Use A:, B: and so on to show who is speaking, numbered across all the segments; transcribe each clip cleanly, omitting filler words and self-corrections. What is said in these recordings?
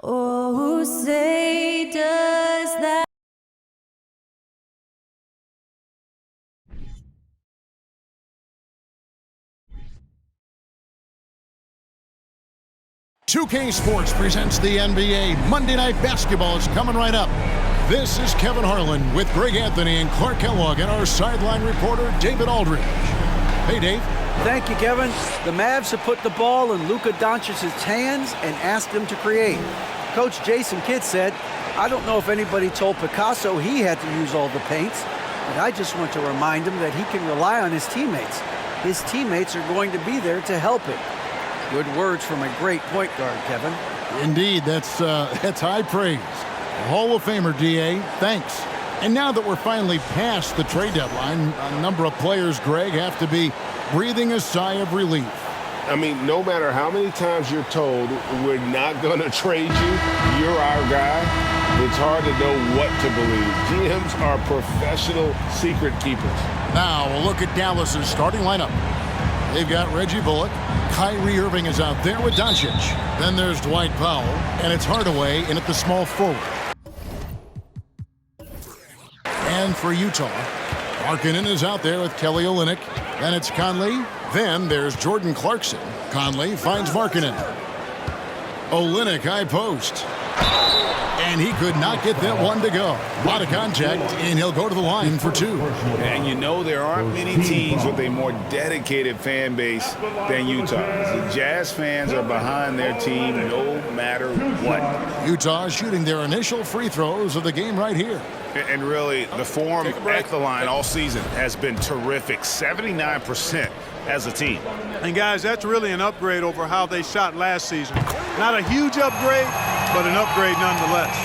A: Oh, say does that.
B: "2K Sports presents the NBA. Monday Night Basketball is coming right up. This is Kevin Harlan with Greg Anthony and Clark Kellogg and our sideline reporter, David Aldridge. Hey, Dave.
C: Thank you, Kevin. The Mavs have put the ball in Luka Doncic's hands and asked him to create. Coach Jason Kidd said, "I don't know if anybody told Picasso he had to use all the paints, but I just want to remind him that he can rely on his teammates. His teammates are going to be there to help him." Good words from a great point guard, Kevin.
B: Indeed, that's high praise. Hall of Famer, D.A., thanks. And now that we're finally past the trade deadline, a number of players, Greg, have to be breathing a sigh of relief.
D: I mean, no matter how many times you're told we're not going to trade you, you're our guy, it's hard to know what to believe. GMs are professional secret keepers.
B: Now, a look at Dallas's starting lineup. They've got Reggie Bullock. Kyrie Irving is out there with Doncic. Then there's Dwight Powell, and it's Hardaway in at the small forward. And for Utah, Markkanen is out there with Kelly Olynyk. Then it's Conley. Then there's Jordan Clarkson. Conley finds Markkanen. Olynyk high post. And he could not get that one to go. A lot of contact, and he'll go to the line for two.
E: And you know there aren't many teams with a more dedicated fan base than Utah. The Jazz fans are behind their team no matter what.
B: Utah shooting their initial free throws of the game right here.
E: And really, the form at the line all season has been terrific. 79% as a team.
F: And guys, that's really an upgrade over how they shot last season. Not a huge upgrade, but an upgrade nonetheless.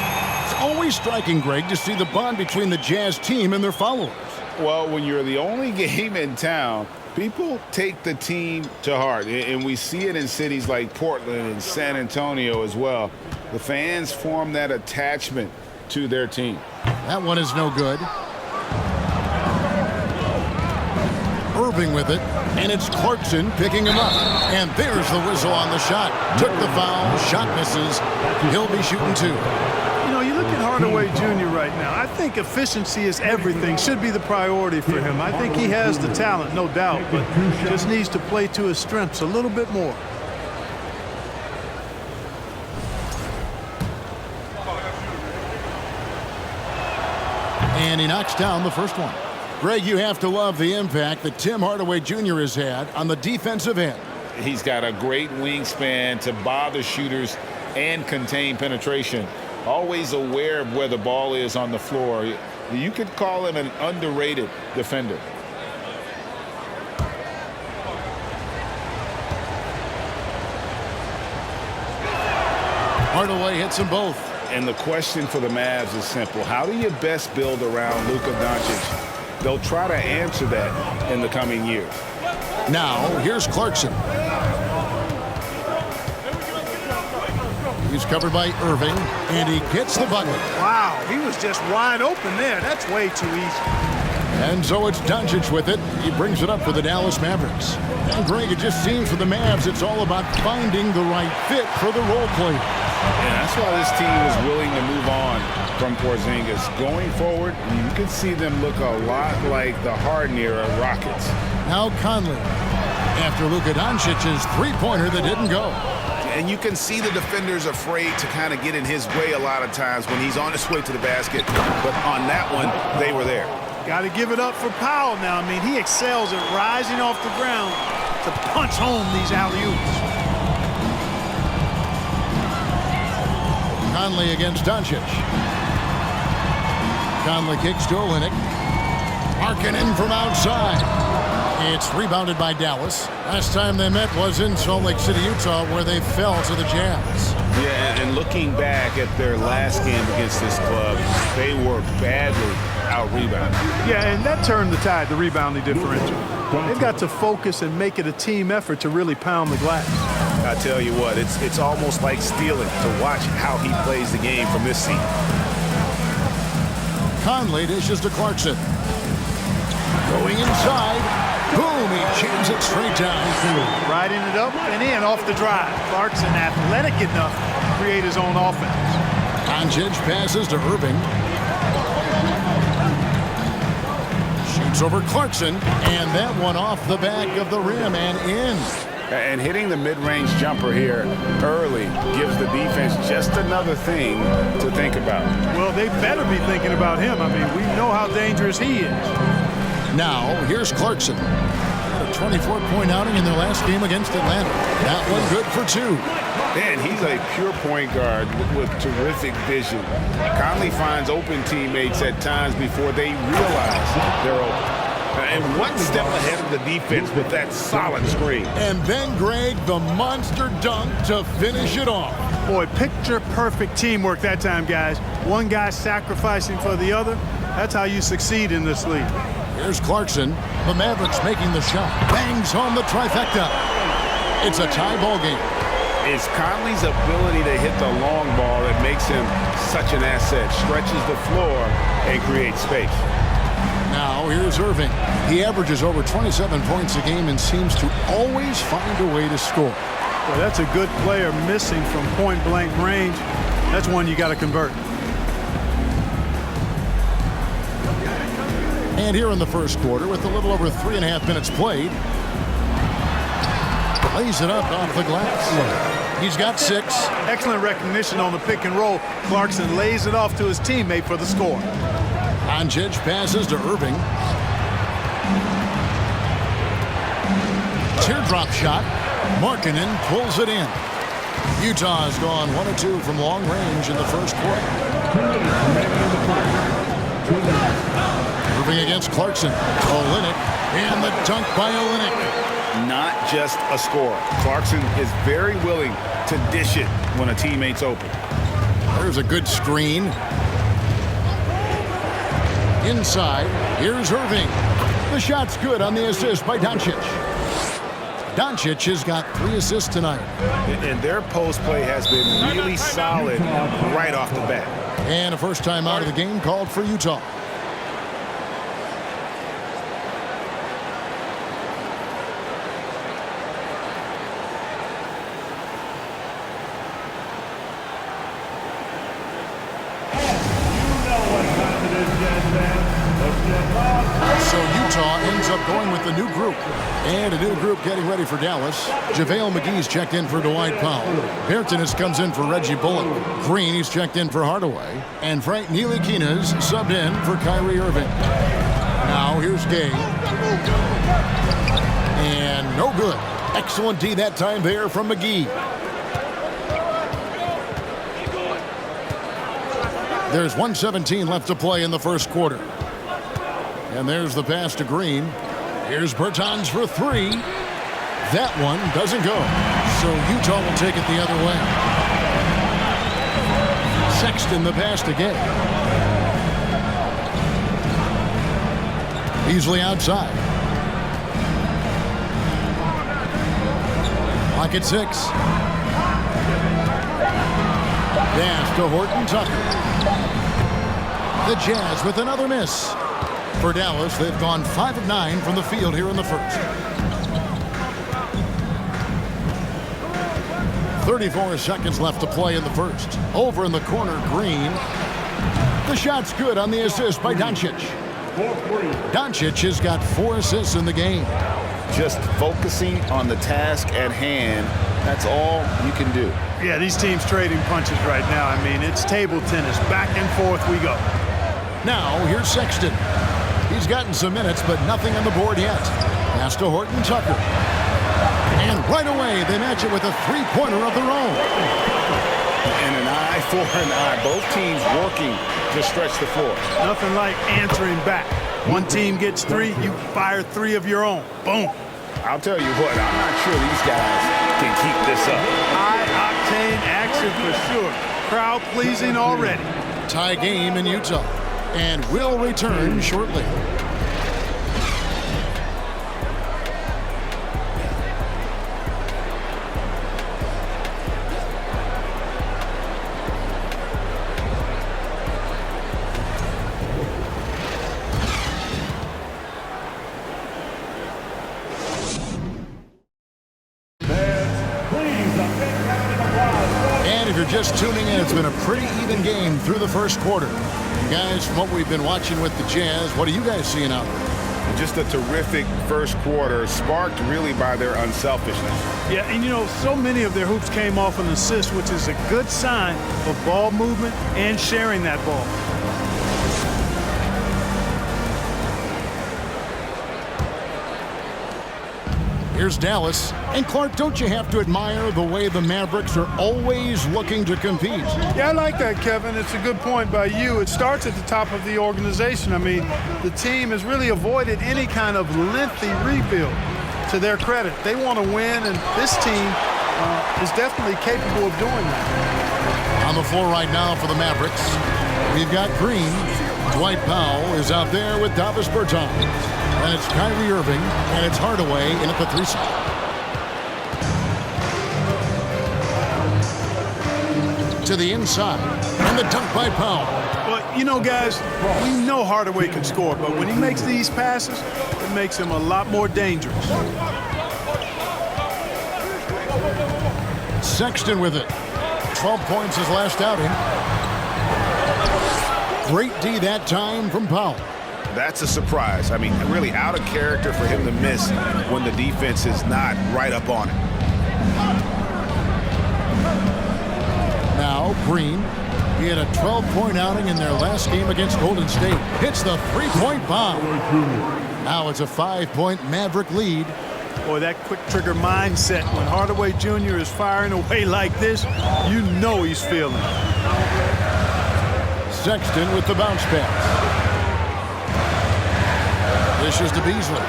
B: It's always striking, Greg, to see the bond between the Jazz team and their followers.
E: Well, when you're the only game in town, people take the team to heart. And we see it in cities like Portland and San Antonio as well. The fans form that attachment to their team.
B: That one is no good. Irving with it, and it's Clarkson picking him up. And there's the whistle on the shot. Took the foul, shot misses. He'll be shooting two.
F: You know, you look at Hardaway Jr. right now. I think efficiency is everything, should be the priority for him. I think he has the talent, no doubt, but just needs to play to his strengths a little bit more.
B: And he knocks down the first one. Greg, you have to love the impact that Tim Hardaway Jr. has had on the defensive end.
E: He's got a great wingspan to bother shooters and contain penetration. Always aware of where the ball is on the floor. You could call him an underrated defender.
B: Hardaway hits them both.
E: And the question for the Mavs is simple. How do you best build around Luka Doncic? They'll try to answer that in the coming years.
B: Now, here's Clarkson. He's covered by Irving, and he gets the bucket.
F: Wow, he was just wide open there. That's way too easy.
B: And so it's Doncic with it. He brings it up for the Dallas Mavericks. And Greg, it just seems for the Mavs it's all about finding the right fit for the role player.
E: And that's why this team is willing to move on from Porzingis. Going forward, you can see them look a lot like the Harden-era Rockets.
B: Now Conley, after Luka Doncic's three-pointer that didn't go.
E: And you can see the defenders afraid to kind of get in his way a lot of times when he's on his way to the basket. But on that one, they were there.
F: Got to give it up for Powell now. I mean, he excels at rising off the ground to punch home these alley-oops.
B: Conley against Doncic. Conley kicks to Olynyk. Markkanen from outside. It's rebounded by Dallas. Last time they met was in Salt Lake City, Utah, where they fell to the Jazz.
E: Yeah, and looking back at their last game against this club, they were badly out-rebounded.
F: Yeah, and that turned the tide, the rebounding differential. They've got to focus and make it a team effort to really pound the glass.
E: I tell you what, it's almost like stealing to watch how he plays the game from this seat.
B: Conley dishes to Clarkson. Going inside. Boom, he jams it straight down.
F: Riding it up and in off the drive. Clarkson athletic enough create his own offense.
B: Doncic passes to Irving. Shoots over Clarkson, and that one off the back of the rim and in.
E: And hitting the mid-range jumper here early gives the defense just another thing to think about.
F: Well, they better be thinking about him. I mean, we know how dangerous he is.
B: Now, here's Clarkson. A 24-point outing in their last game against Atlanta. That one good for 2.
E: Man, he's a pure point guard with terrific vision. Conley finds open teammates at times before they realize they're open. And one step ahead of the defense with that solid screen.
B: And then, Greg, the monster dunk to finish it off.
F: Boy, picture-perfect teamwork that time, guys. One guy sacrificing for the other. That's how you succeed in this league.
B: Here's Clarkson. The Mavericks making the shot. Bangs home the trifecta. It's a tie ball game.
E: It's Conley's ability to hit the long ball that makes him such an asset. Stretches the floor and creates space.
B: Now, here's Irving. He averages over 27 points a game and seems to always find a way to score.
F: Well, that's a good player missing from point-blank range. That's one you got to convert.
B: And here in the first quarter, with a little over 3.5 minutes played, lays it up off the glass. He's got 6.
F: Excellent recognition on the pick and roll. Clarkson lays it off to his teammate for the score.
B: Doncic passes to Irving. Teardrop shot. Markkanen pulls it in. Utah has gone 1 of 2 from long range in the first quarter. Irving against Clarkson. Olynyk, and the dunk by Olynyk.
E: Not just a scorer. Clarkson is very willing to dish it when a teammate's open.
B: There's a good screen. Inside, here's Irving. The shot's good on the assist by Doncic. Doncic has got 3 assists tonight.
E: And their post play has been really solid right off the bat.
B: And a first time out of the game called for Utah. So Utah ends up going with the new group. And a new group getting ready for Dallas. JaVale McGee's checked in for Dwight Powell. Bertans comes in for Reggie Bullock. Green, he's checked in for Hardaway. And Frank Ntilikina's subbed in for Kyrie Irving. Now here's Gay. And no good. Excellent D that time there from McGee. There's 1:17 left to play in the first quarter. And there's the pass to Green. Here's Bertans for 3. That one doesn't go. So Utah will take it the other way. Sexton the pass to Gay. Beasley outside. Clock at 6. Pass to Horton Tucker. The Jazz with another miss. For Dallas, they've gone 5 of 9 from the field here in the first. 34 seconds left to play in the first. Over in the corner, Green. The shot's good on the assist by Doncic. Doncic has got 4 assists in the game.
E: Just focusing on the task at hand, that's all you can do.
F: Yeah, these teams trading punches right now. I mean, it's table tennis. Back and forth we go.
B: Now, here's Sexton. He's gotten some minutes, but nothing on the board yet. Pass to Horton Tucker. And right away, they match it with a 3-pointer of their own.
E: And an eye for an eye. Both teams working to stretch the floor.
F: Nothing like answering back. One team gets 3, you fire 3 of your own. Boom.
E: I'll tell you what, I'm not sure these guys can keep this up.
F: High-octane action for sure. Crowd pleasing already.
B: Tie game in Utah. And will return shortly. And And if you're just tuning in, it's been a pretty even game through the first quarter. Guys, from what we've been watching with the Jazz, what are you guys seeing out there?
E: Just a terrific first quarter, sparked really by their unselfishness.
F: Yeah, and you know, so many of their hoops came off an assist, which is a good sign of ball movement and sharing that ball.
B: Here's Dallas. And Clark, don't you have to admire the way the Mavericks are always looking to compete?
F: Yeah, I like that, Kevin. It's a good point by you. It starts at the top of the organization. I mean, the team has really avoided any kind of lengthy rebuild. To their credit, they want to win, and this team is definitely capable of doing that.
B: On the floor right now for the Mavericks, we've got Green. Dwight Powell is out there with Davis Bertans. And it's Kyrie Irving, and it's Hardaway in at the 3 spot. To the inside, and the dunk by Powell.
F: Well, you know, guys, we know Hardaway can score, but when he makes these passes, it makes him a lot more dangerous.
B: Sexton with it. 12 points his last outing. Great D that time from Powell.
E: That's a surprise. I mean, really out of character for him to miss when the defense is not right up on it.
B: Now, Green. He had a 12-point outing in their last game against Golden State. Hits the three-point bomb. Now it's a 5-point Maverick lead.
F: Boy, that quick trigger mindset when Hardaway Jr. is firing away like this, you know he's feeling it.
B: Sexton with the bounce pass. Dishes to Beasley.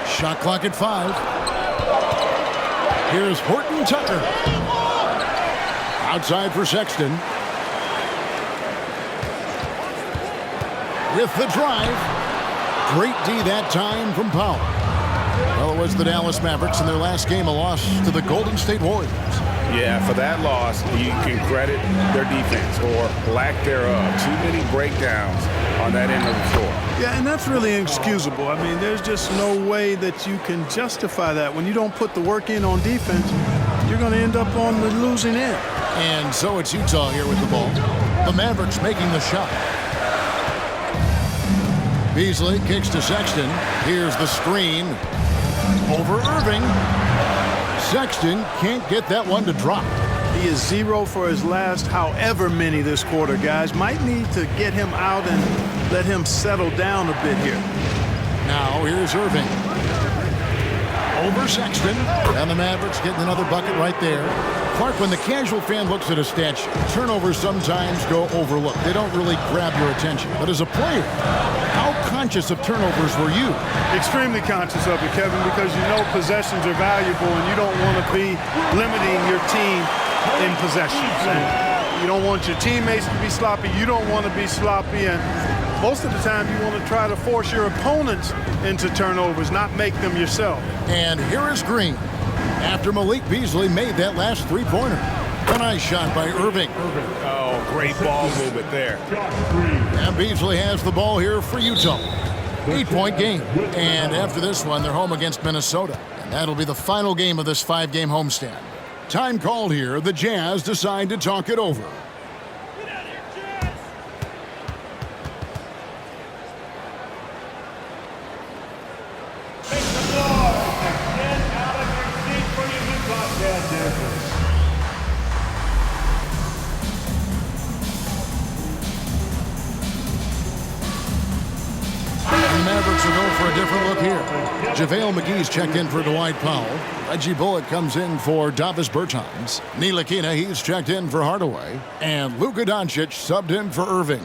B: Shot clock at 5. Here's Horton Tucker. Outside for Sexton. With the drive. Great D that time from Powell. Well, it was the Dallas Mavericks in their last game, a loss to the Golden State Warriors.
E: Yeah, for that loss, you can credit their defense or lack thereof. Too many breakdowns on that end of the floor.
F: Yeah, and that's really inexcusable. I mean, there's just no way that you can justify that. When you don't put the work in on defense, you're going to end up on the losing end.
B: And so it's Utah here with the ball. The Mavericks making the shot. Beasley kicks to Sexton. Here's the screen. Over Irving. Sexton can't get that one to drop.
F: He is 0 for his last however many this quarter, guys. Might need to get him out and let him settle down a bit here.
B: Now here's Irving. Over Sexton. And the Mavericks getting another bucket right there. Clark, when the casual fan looks at a stat sheet, turnovers sometimes go overlooked. They don't really grab your attention. But as a player, how conscious of turnovers were you?
F: Extremely conscious of it, Kevin, because you know possessions are valuable and you don't want to be limiting your team in possessions. And you don't want your teammates to be sloppy. You don't want to be sloppy. And most of the time you want to try to force your opponents into turnovers, not make them yourself.
B: And here is Green. After Malik Beasley made that last three-pointer. A nice shot by Irving.
E: Oh, great ball movement there.
B: And Beasley has the ball here for Utah. 8-point game. And after this one, they're home against Minnesota. And that'll be the final game of this 5-game homestand. Time called here. The Jazz decide to talk it over. Mavericks will go for a different look here. JaVale McGee's checked in for Dwight Powell. Reggie Bullock comes in for Davis Bertans. Ntilikina, he's checked in for Hardaway. And Luka Doncic subbed in for Irving.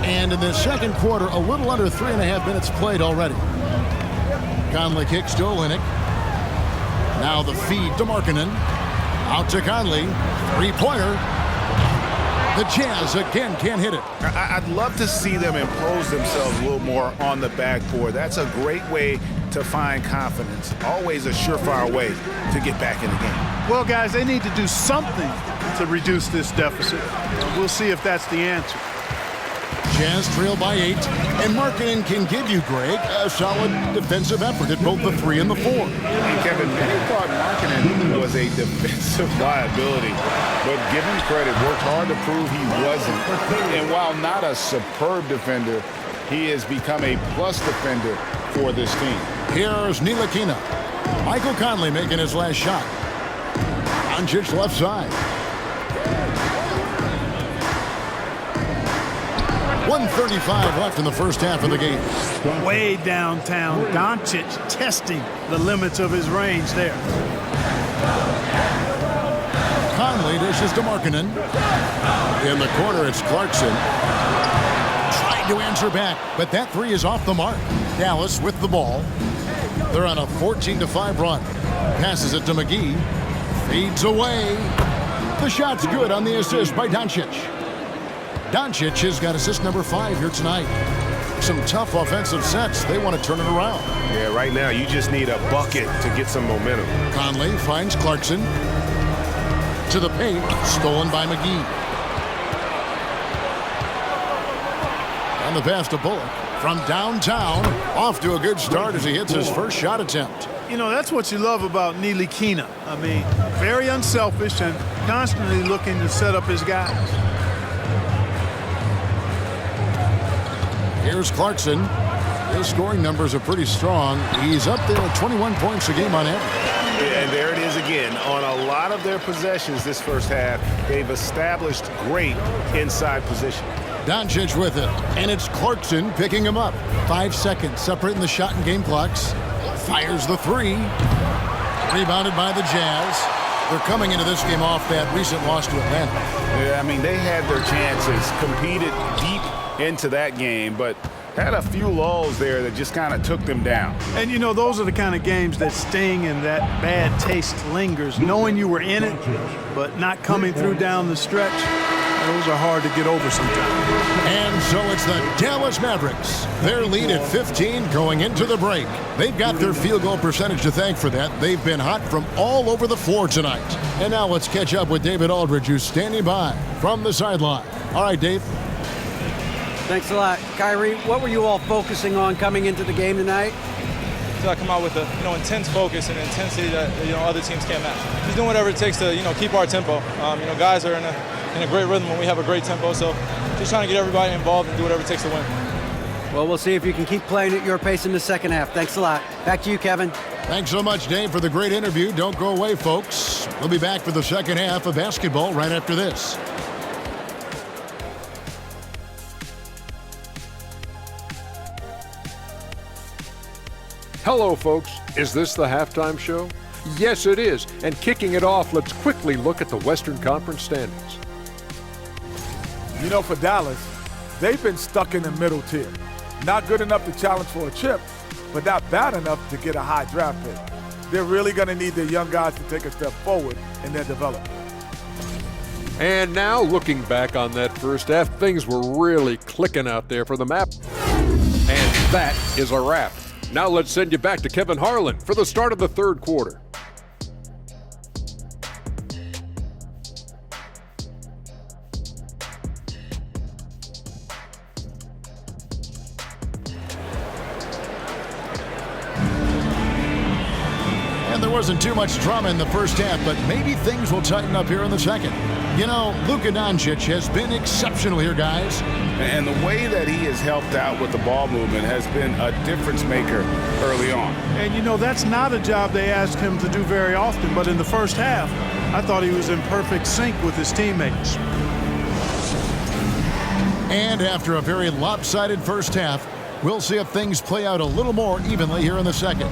B: And in the second quarter, a little under 3.5 minutes played already. Conley kicks to Olynyk. Now the feed to Markkanen. Out to Conley. Three-pointer. The Jazz again can't hit it.
E: I'd love to see them impose themselves a little more on the backboard. That's a great way to find confidence. Always a surefire way to get back in the game.
F: Well, guys, they need to do something to reduce this deficit. We'll see if that's the answer.
B: Jazz trail by 8, and Markkanen can give you, Greg, a solid defensive effort at both the 3 and the 4.
E: And Kevin, many thought Markkanen was a defensive liability, but give him credit, worked hard to prove he wasn't. And while not a superb defender, he has become a plus defender for this team.
B: Here's Ntilikina. Michael Conley making his last shot. Doncic left side. 1:35 left in the first half of the game.
F: Way downtown, Doncic testing the limits of his range there.
B: Conley dishes to Markkanen. In the corner, it's Clarkson. Trying to answer back, but that 3 is off the mark. Dallas with the ball. They're on a 14-5 run. Passes it to McGee. Feeds away. The shot's good on the assist by Doncic. Doncic has got assist number 5 here tonight. Some tough offensive sets. They want to turn it around.
D: Yeah, right now you just need a bucket to get some momentum.
B: Conley finds Clarkson. To the paint. Stolen by McGee. And the pass to Bullock. From downtown. Off to a good start as he hits his first shot attempt.
F: You know, that's what you love about Ntilikina. I mean, very unselfish and constantly looking to set up his guys.
B: Here's Clarkson. His scoring numbers are pretty strong. He's up there at 21 points a game on average.
D: And there it is again. On a lot of their possessions this first half, they've established great inside position.
B: Doncic with it, and it's Clarkson picking him up. 5 seconds separating the shot and game clocks. Fires the 3. Rebounded by the Jazz. They're coming into this game off that recent loss to Atlanta.
E: Yeah, I mean, they had their chances, competed deep into that game, but had a few lulls there that just kind of took them down.
F: And, you know, those are the kind of games that sting and that bad taste lingers. Knowing you were in it, but not coming through down the stretch, those are hard to get over sometimes.
B: And so it's the Dallas Mavericks. Their lead at 15 going into the break. They've got their field goal percentage to thank for that. They've been hot from all over the floor tonight. And now let's catch up with David Aldridge, who's standing by from the sideline. All right, Dave.
C: Thanks a lot. Kyrie, what were you all focusing on coming into the game tonight?
G: To come out with a intense focus and intensity that other teams can't match. Just doing whatever it takes to keep our tempo. Guys are in a great rhythm when we have a great tempo. So just trying to get everybody involved and do whatever it takes to win.
C: Well, we'll see if you can keep playing at your pace in the second half. Thanks a lot. Back to you, Kevin.
B: Thanks so much, Dave, for the great interview. Don't go away, folks. We'll be back for the second half of basketball right after this.
H: Hello, folks. Is this the halftime show? Yes, it is. And kicking it off, let's quickly look at the Western Conference standings.
I: You know, for Dallas, they've been stuck in the middle tier. Not good enough to challenge for a chip, but not bad enough to get a high draft pick. They're really going to need their young guys to take a step forward in their development.
H: And now, looking back on that first half, things were really clicking out there for the map. And that is a wrap. Now let's send you back to Kevin Harlan for the start of the third quarter.
B: And there wasn't too much drama in the first half, but maybe things will tighten up here in the second. You know, Luka Doncic has been exceptional here, guys.
E: And the way that he has helped out with the ball movement has been a difference maker early on.
F: And, that's not a job they asked him to do very often, but in the first half, I thought he was in perfect sync with his teammates.
B: And after a very lopsided first half, we'll see if things play out a little more evenly here in the second.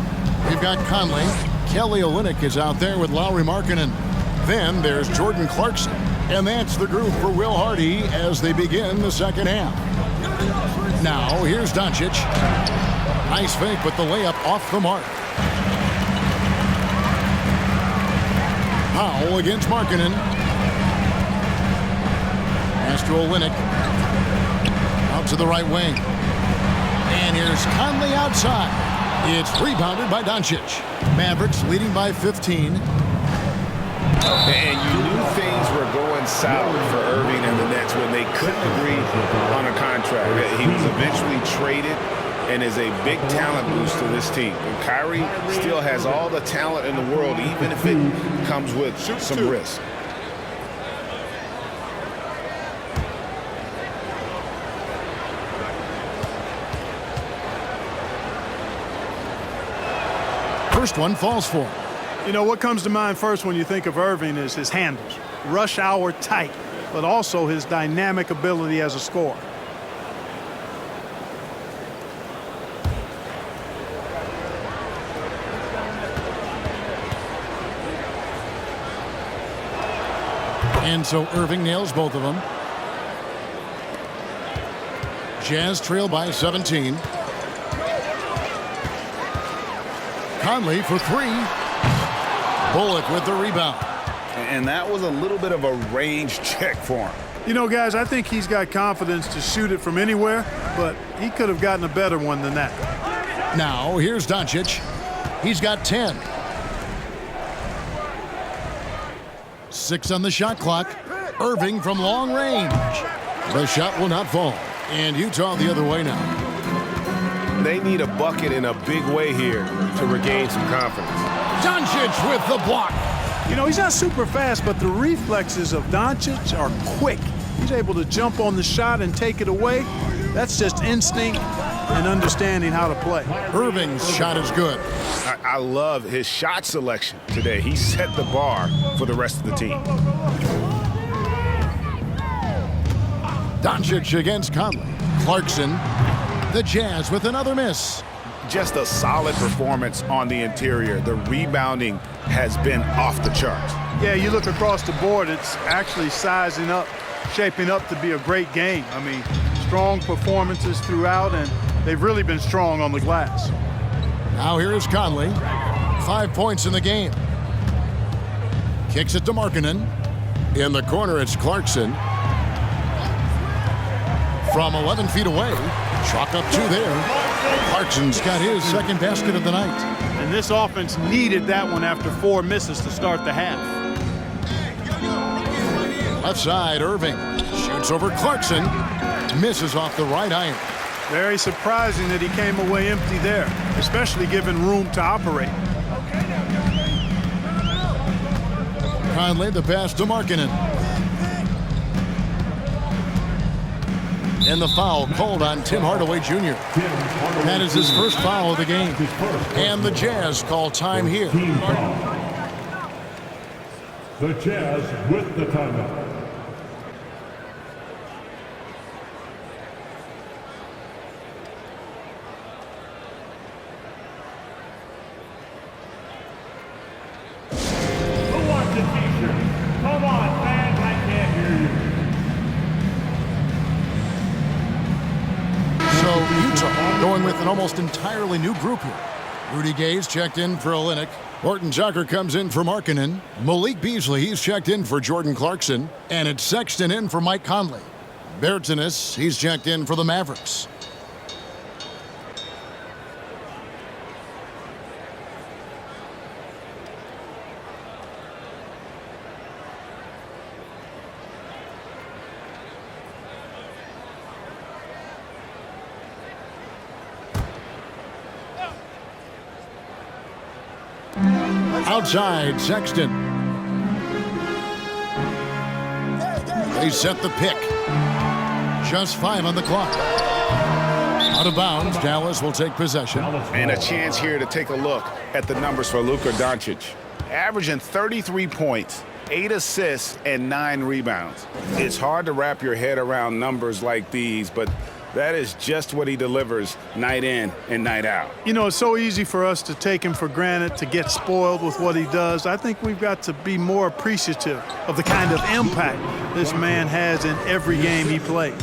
B: We've got Conley. Kelly Olynyk is out there with Lauri Markkanen. Then there's Jordan Clarkson. And that's the group for Will Hardy as they begin the second half. Now, here's Doncic. Nice fake, but the layup off the mark. Powell against Markkanen. Pass to Olynyk. Out to the right wing. And here's Conley outside. It's rebounded by Doncic. Mavericks leading by 15.
E: And you knew things were going south for Irving and the Nets when they couldn't agree on a contract. He was eventually traded and is a big talent boost to this team. And Kyrie still has all the talent in the world, even if it comes with some risk.
B: First one falls for him.
F: You know, what comes to mind first when you think of Irving is his handles. Rush hour tight, but also his dynamic ability as a scorer.
B: And so Irving nails both of them. Jazz trail by 17. Conley for three. Bullock with the rebound.
E: And that was a little bit of a range check for him.
F: You know, guys, I think he's got confidence to shoot it from anywhere, but he could have gotten a better one than that.
B: Now, here's Doncic. He's got 10. 6 on the shot clock. Irving from long range. The shot will not fall. And Utah the other way now.
D: They need a bucket in a big way here to regain some confidence.
B: Doncic with the block.
F: You know, he's not super fast, but the reflexes of Doncic are quick. He's able to jump on the shot and take it away. That's just instinct and understanding how to play.
B: Irving's shot is good.
E: I love his shot selection today. He set the bar for the rest of the team.
B: Doncic against Conley. Clarkson. The Jazz with another miss.
E: Just a solid performance on the interior. The rebounding has been off the charts.
F: Yeah, you look across the board, it's actually sizing up, shaping up to be a great game. I mean, strong performances throughout, and they've really been strong on the glass.
B: Now here is Conley. 5 points in the game. Kicks it to Markkanen. In the corner, it's Clarkson. From 11 feet away. Chalk up 2 there. Clarkson's got his second basket of the night.
F: And this offense needed that one after 4 misses to start the half.
B: Left side, Irving. Shoots over Clarkson. Misses off the right iron.
F: Very surprising that he came away empty there, especially given room to operate.
B: Conley, the pass to Markkanen. And the foul called on Tim Hardaway Jr. That is his first foul of the game. And the Jazz call time here.
J: The Jazz with the timeout. Who wants a t-shirt? Come on, fans, I can't hear you.
B: So Utah going with an almost entirely new group here. Rudy Gay's checked in for Olynyk. Horton Tucker comes in for Markkanen. Malik Beasley, he's checked in for Jordan Clarkson. And it's Sexton in for Mike Conley. Bertanis, he's checked in for the Mavericks. Outside, Sexton. They set the pick. Just 5 on the clock. Out of bounds, Dallas will take possession.
E: And a chance here to take a look at the numbers for Luka Doncic. Averaging 33 points, 8 assists, and 9 rebounds. It's hard to wrap your head around numbers like these, but that is just what he delivers night in and night out.
F: You know, it's so easy for us to take him for granted, to get spoiled with what he does. I think we've got to be more appreciative of the kind of impact this man has in every game he plays.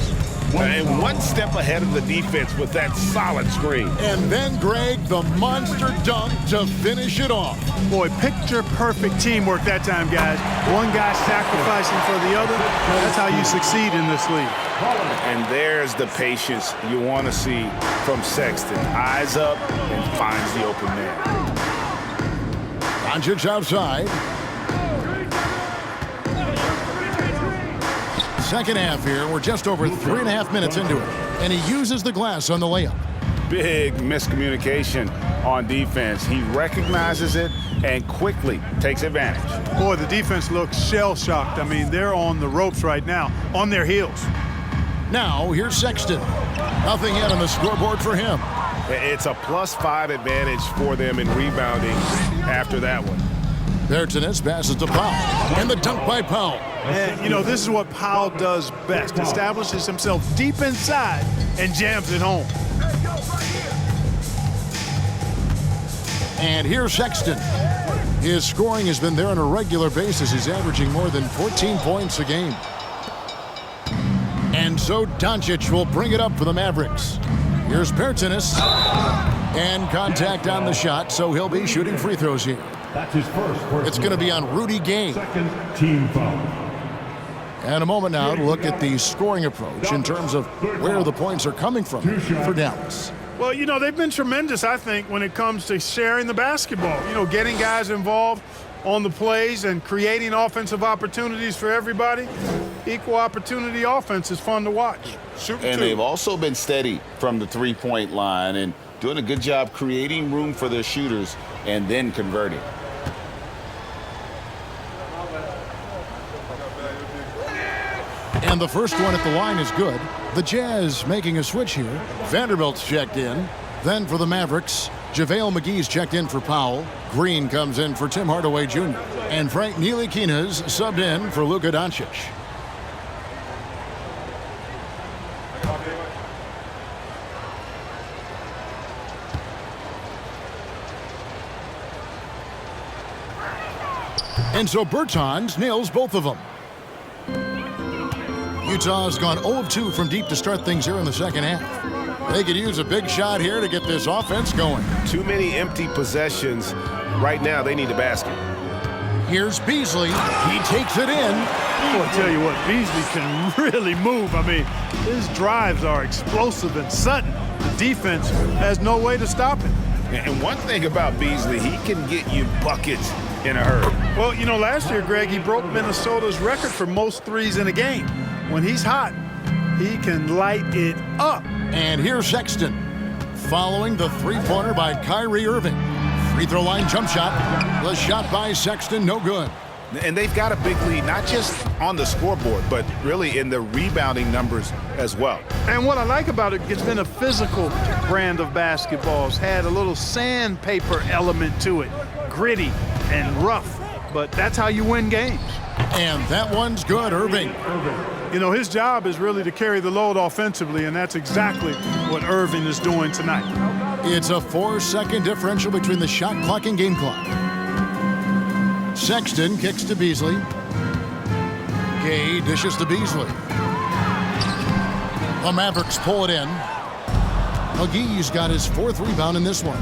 D: And one step ahead of the defense with that solid screen.
B: And then, Greg, the monster dunk to finish it off.
F: Boy, picture-perfect teamwork that time, guys. One guy sacrificing for the other. That's how you succeed in this league.
E: And there's the patience you want to see from Sexton. Eyes up and finds the open man.
B: Doncic outside. Second half here. We're just over 3.5 minutes into it. And he uses the glass on the layup.
E: Big miscommunication on defense. He recognizes it and quickly takes advantage.
F: Boy, the defense looks shell-shocked. I mean, they're on the ropes right now, on their heels.
B: Now, here's Sexton. Nothing yet on the scoreboard for him.
D: It's a +5 advantage for them in rebounding after that one.
B: Bertans passes to Powell. And the dunk by Powell.
F: And, you know, this is what Powell does best. Establishes himself deep inside and jams it home.
B: And here's Sexton. His scoring has been there on a regular basis. He's averaging more than 14 points a game. And so Doncic will bring it up for the Mavericks. Here's Bertans. And contact on the shot, so he'll be shooting free throws here.
J: That's his first.
B: It's going to be on Rudy Gay.
J: Second team foul.
B: And a moment now to look at the scoring approach in terms of where the points are coming from for Dallas.
F: Well, you know, they've been tremendous, I think, when it comes to sharing the basketball. You know, getting guys involved on the plays and creating offensive opportunities for everybody. Equal opportunity offense is fun to watch.
E: And they've also been steady from the three-point line and doing a good job creating room for their shooters and then converting.
B: And the first one at the line is good. The Jazz making a switch here. Vanderbilt's checked in. Then for the Mavericks, JaVale McGee's checked in for Powell. Green comes in for Tim Hardaway Jr. And Frank Ntilikina's subbed in for Luka Doncic. And so Bertans nails both of them. Utah's gone 0 of 2 from deep to start things here in the second half. They could use a big shot here to get this offense going.
D: Too many empty possessions. Right now, they need a basket.
B: Here's Beasley. He takes it in.
F: Well, I tell you what, Beasley can really move. I mean, his drives are explosive and sudden. The defense has no way to stop him.
E: And one thing about Beasley, he can get you buckets in a hurry.
F: Well, you know, last year, Greg, he broke Minnesota's record for most threes in a game. When he's hot, he can light it up.
B: And here's Sexton. Following the three-pointer by Kyrie Irving. Free throw line jump shot. The shot by Sexton, no good.
E: And they've got a big lead, not just on the scoreboard, but really in the rebounding numbers as well.
F: And what I like about it, it's been a physical brand of basketball. It's had a little sandpaper element to it. Gritty and rough, but that's how you win games.
B: And that one's good, Irving.
F: You know, his job is really to carry the load offensively, and that's exactly what Irving is doing tonight.
B: It's a 4-second differential between the shot clock and game clock. Sexton kicks to Beasley. Gay dishes to Beasley. The Mavericks pull it in. McGee's got his 4th rebound in this one.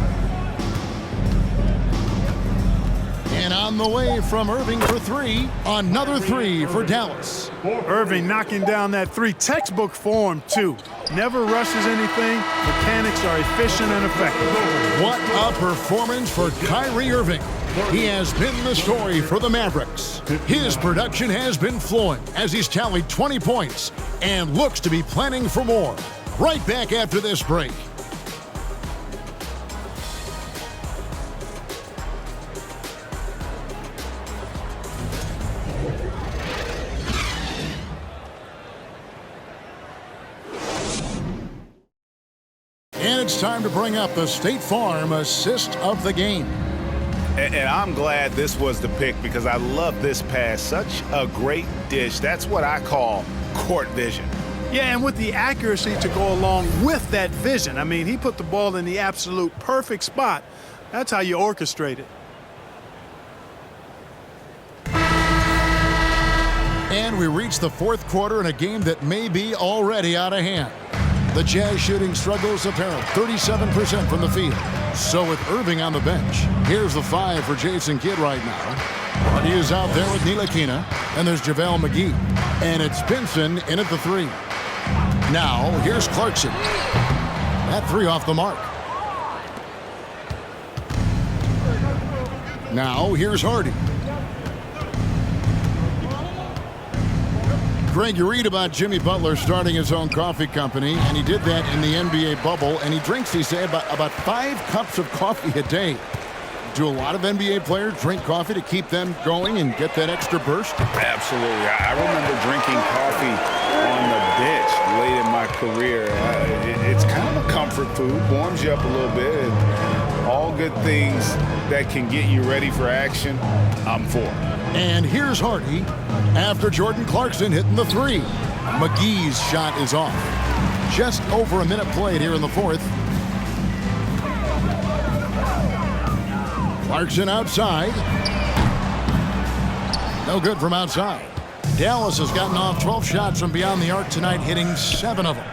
B: And on the way from Irving for 3. Another 3 for Dallas.
F: Irving knocking down that 3. Textbook form, too. Never rushes anything. Mechanics are efficient and effective.
B: What a performance for Kyrie Irving. He has been the story for the Mavericks. His production has been flowing as he's tallied 20 points and looks to be planning for more. Right back after this break. And it's time to bring up the State Farm assist of the game.
E: And I'm glad this was the pick because I love this pass. Such a great dish. That's what I call court vision.
F: Yeah, and with the accuracy to go along with that vision. I mean, he put the ball in the absolute perfect spot. That's how you orchestrate it.
B: And And we reach the fourth quarter in a game that may be already out of hand. The Jazz shooting struggles apparent, 37% from the field. So with Irving on the bench, here's the 5 for Jason Kidd right now. But he is out there with Ntilikina, and there's JaVale McGee. And it's Pinson in at the 3. Now, here's Clarkson. That 3 off the mark. Now, here's Hardy. Greg, you read about Jimmy Butler starting his own coffee company, and he did that in the NBA bubble, and he drinks, he said, about 5 cups of coffee a day. Do a lot of NBA players drink coffee to keep them going and get that extra burst?
E: Absolutely. I remember drinking coffee on the bench late in my career. It's kind of a comfort food, warms you up a little bit, and all good things that can get you ready for action, I'm for.
B: And here's Hardy after Jordan Clarkson hitting the 3. McGee's shot is off. Just over a minute played here in the fourth. Clarkson outside. No good from outside. Dallas has gotten off 12 shots from beyond the arc tonight, hitting 7 of them.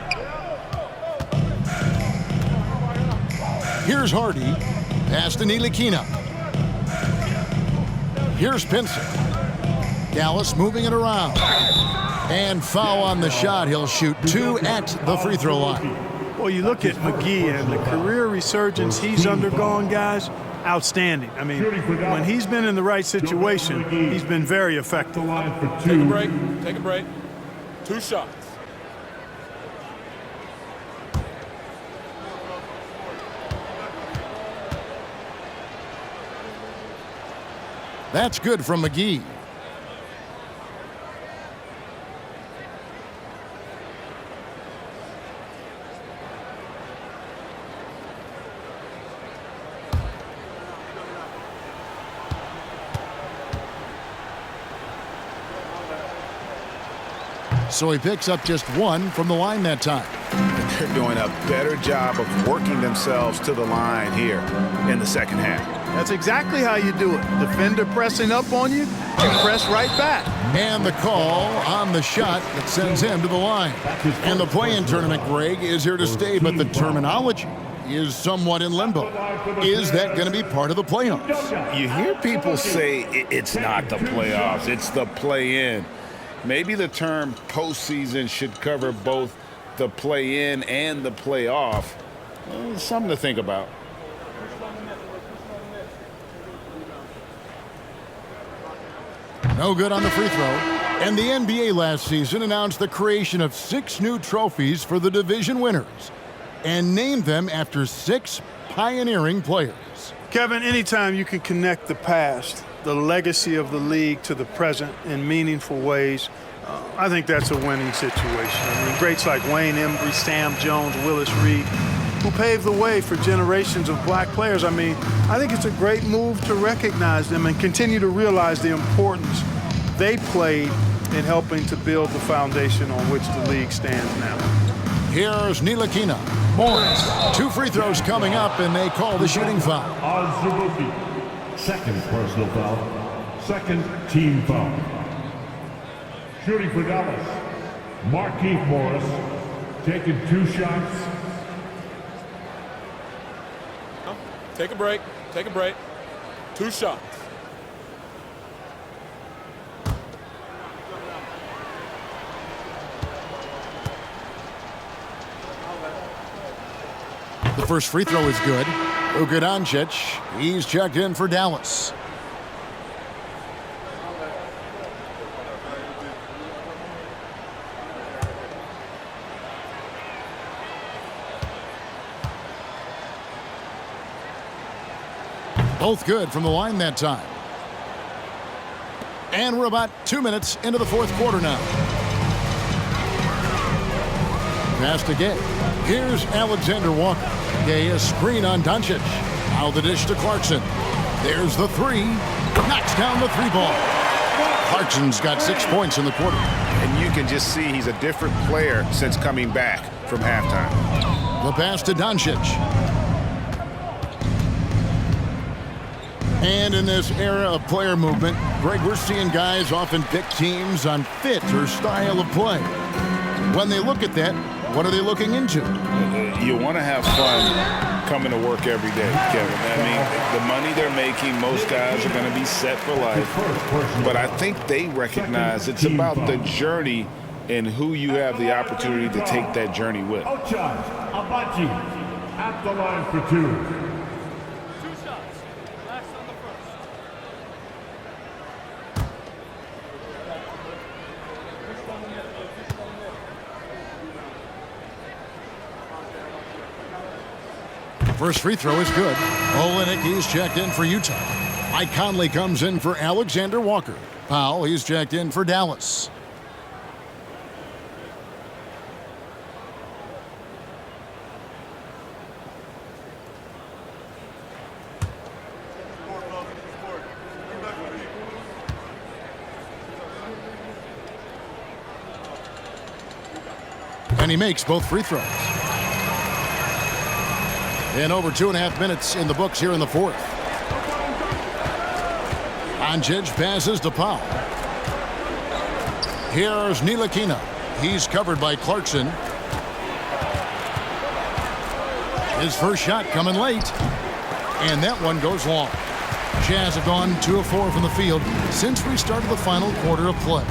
B: Here's Hardy. Pass to Ntilikina. Here's Pinson. Dallas moving it around. And foul on the shot. He'll shoot 2 at the free throw line.
F: Well, you look at McGee and the career resurgence he's undergone, guys, outstanding. I mean, when he's been in the right situation, he's been very effective.
H: Take a break. Take a break. 2 shots.
B: That's good from McGee. So he picks up just 1 from the line that time.
E: They're doing a better job of working themselves to the line here in the second half.
F: That's exactly how you do it. Defender pressing up on you, you press right back.
B: And the call on the shot that sends him to the line. And the play-in tournament, Greg, is here to stay, but the terminology is somewhat in limbo. Is that going to be part of the playoffs?
E: You hear people say it's not the playoffs, it's the play-in. Maybe the term postseason should cover both the play-in and the playoff. Something to think about.
B: No good on the free throw. And the NBA last season announced the creation of 6 new trophies for the division winners and named them after 6 pioneering players.
F: Kevin, anytime you can connect the past, the legacy of the league to the present in meaningful ways, I think that's a winning situation. I mean, greats like Wayne Embry, Sam Jones, Willis Reed, who paved the way for generations of black players. I mean, I think it's a great move to recognize them and continue to realize the importance they played in helping to build the foundation on which the league stands now.
B: Here's Ntilikina. Morris. 2 free throws coming up, and they call the shooting foul.
J: Azubuike, second personal foul, second team foul. Shooting for Dallas, Markieff Morris, taking 2 shots.
H: Take a break. Take a break. 2 shots.
B: The first free throw is good. Luka Doncic, he's checked in for Dallas. Both good from the line that time. And we're about 2 minutes into the fourth quarter now. Pass to Gay. Here's Alexander Walker. Gay, a screen on Doncic. Out the dish to Clarkson. There's the 3. Knocks down the 3 ball. Clarkson's got 6 points in the quarter.
E: And you can just see he's a different player since coming back from halftime.
B: The pass to Doncic. And in this era of player movement, Greg, we're seeing guys often pick teams on fit or style of play. When they look at that, what are they looking into?
E: You want to have fun coming to work every day, Kevin. I mean, the money they're making, most guys are going to be set for life. But I think they recognize it's about the journey and who you have the opportunity to take that journey with.
J: Ochan Abaji at the line for 2.
B: First free throw is good. Olynyk, he's checked in for Utah. Mike Conley comes in for Alexander Walker. Powell, he's checked in for Dallas. And he makes both free throws. And over 2.5 minutes in the books here in the fourth. Doncic passes to Powell. Here's Ntilikina. He's covered by Clarkson. His first shot coming late. And that one goes long. Jazz have gone 2 of 4 from the field since we started the final quarter of play.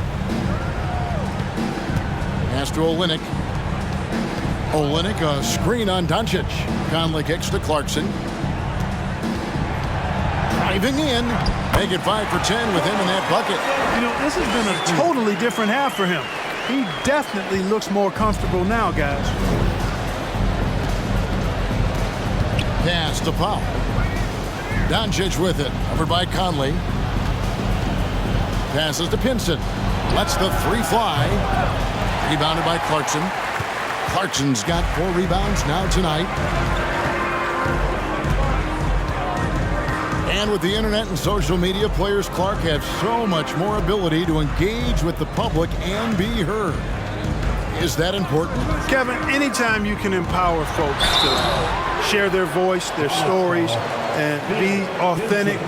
B: Pass to Olynyk. Olynyk, a screen on Doncic. Conley kicks to Clarkson. Driving in. Make it 5 for 10 with him in that bucket.
F: You know, this has been a totally different half for him. He definitely looks more comfortable now, guys.
B: Pass to Powell. Doncic with it. Covered by Conley. Passes to Pinson. Lets the 3 fly. Rebounded by Clarkson. Clarkson's got 4 rebounds now tonight. And with the internet and social media, players Clark have so much more ability to engage with the public and be heard. Is that important?
F: Kevin, anytime you can empower folks to share their voice, their stories, and be authentic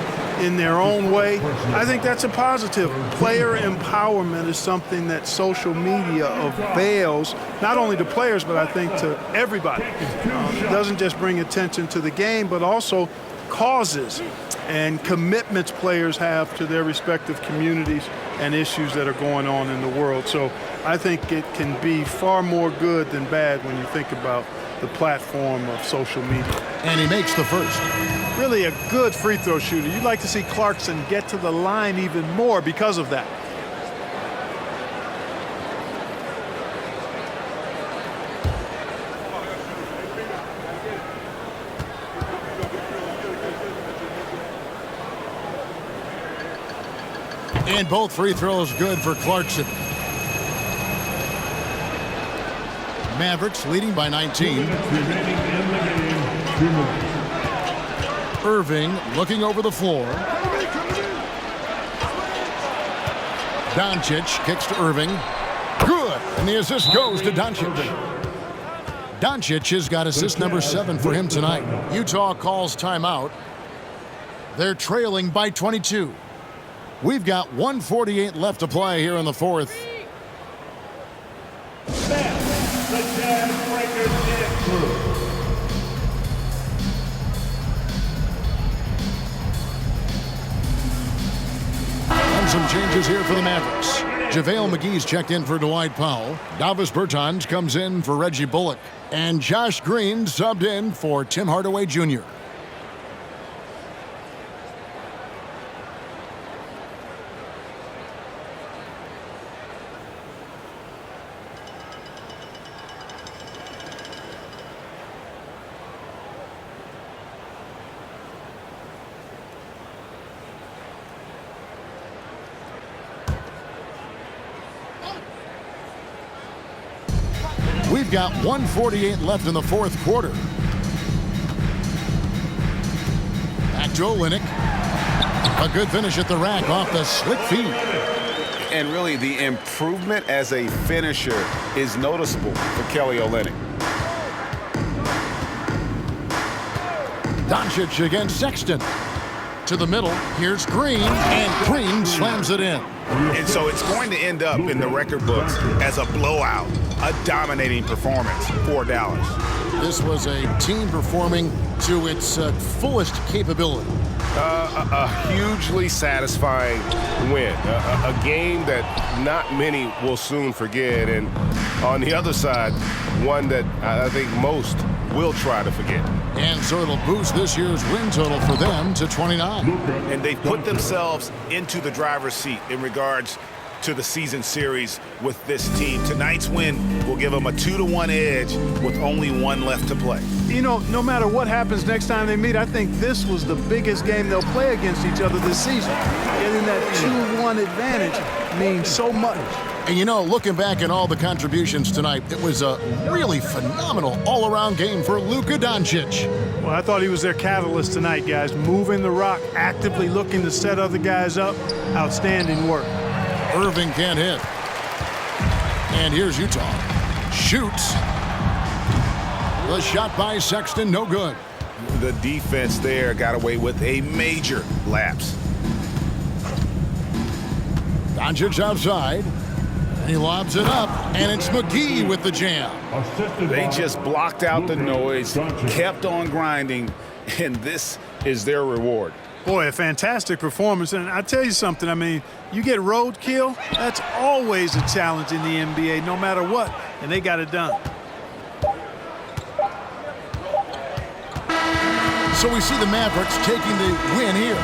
F: in their own way, I think that's a positive. Player empowerment is something that social media avails, not only to players, but I think to everybody. It doesn't just bring attention to the game, but also causes and commitments players have to their respective communities and issues that are going on in the world. So I think it can be far more good than bad when you think about the platform of social media.
B: And he makes the first.
F: Really a good free throw shooter. You'd like to see Clarkson get to the line even more because of that.
B: And both free throws good for Clarkson. Mavericks leading by 19. Irving looking over the floor. Doncic kicks to Irving. Good. And the assist goes to Doncic. Doncic has got assist number 7 for him tonight. Utah calls timeout. They're trailing by 22. We've got 1:48 left to play here in the fourth. And some changes here for the Mavericks. JaVale McGee's checked in for Dwight Powell. Davis Bertans comes in for Reggie Bullock. And Josh Green subbed in for Tim Hardaway Jr. We've got 1:48 left in the fourth quarter. Back to Olynyk. A good finish at the rack off the slick feed.
E: And really, the improvement as a finisher is noticeable for Kelly Olynyk.
B: Doncic against Sexton. to the middle. Here's Green, and Green slams it in.
E: And so it's going to end up in the record books as a blowout, a dominating performance for Dallas.
B: This was a team performing to its fullest capability.
D: A hugely satisfying win. A game that not many will soon forget. And on the other side, one that I think most will try to forget.
B: And so it'll boost this year's win total for them to 29.
E: And they've put themselves into the driver's seat in regards to the season series with this team. Tonight's win will give them a 2-1 edge with only one left to play.
F: You know, no matter what happens next time they meet, I think this was the biggest game they'll play against each other this season. Getting that 2-1 advantage means so much.
B: And you know, looking back at all the contributions tonight, it was a really phenomenal all-around game for Luka Doncic.
F: Well, I thought he was their catalyst tonight, guys. Moving the rock, actively looking to set other guys up. Outstanding work.
B: Irving can't hit. And here's Utah. Shoots. The shot by Sexton, no good.
E: The defense there got away with a major lapse.
B: Doncic outside. He lobs it up, and it's McGee with the jam.
E: They just blocked out the noise, kept on grinding, and this is their reward.
F: Boy, a fantastic performance. And I tell you something, I mean, you get roadkill, that's always a challenge in the NBA, no matter what, and they got it done.
B: So we see the Mavericks taking the win here.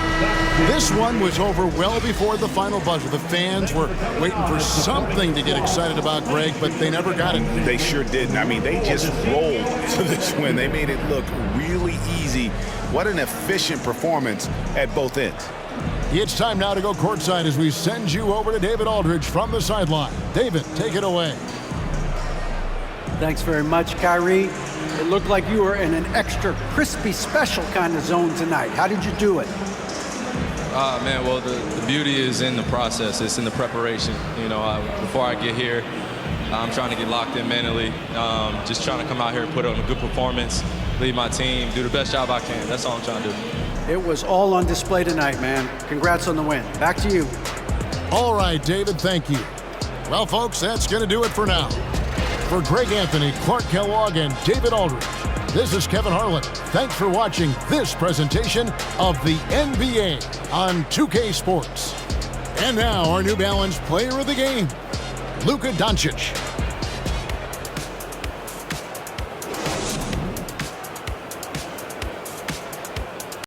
B: This one was over well before the final buzzer. The fans were waiting for something to get excited about, Greg, but they never got it.
E: They sure didn't. I mean, they just rolled to this win. They made it look really easy. What an efficient performance at both ends.
B: It's time now to go courtside as we send you over to David Aldridge from the sideline. David, take it away.
C: Thanks very much, Kyrie. It looked like you were in an extra crispy special kind of zone tonight. How did you do it?
G: Man, well, the beauty is in the process. It's in the preparation. You know, before I get here, I'm trying to get locked in mentally. Just trying to come out here and put on a good performance, lead my team, do the best job I can. That's all I'm trying to do.
C: It was all on display tonight, man. Congrats on the win. Back to you.
B: All right, David, thank you. Well, folks, that's going to do it for now. For Greg Anthony, Clark Kellogg, and David Aldridge, this is Kevin Harlan. Thanks for watching this presentation of the NBA on 2K Sports. And now, our New Balance player of the game, Luka Doncic.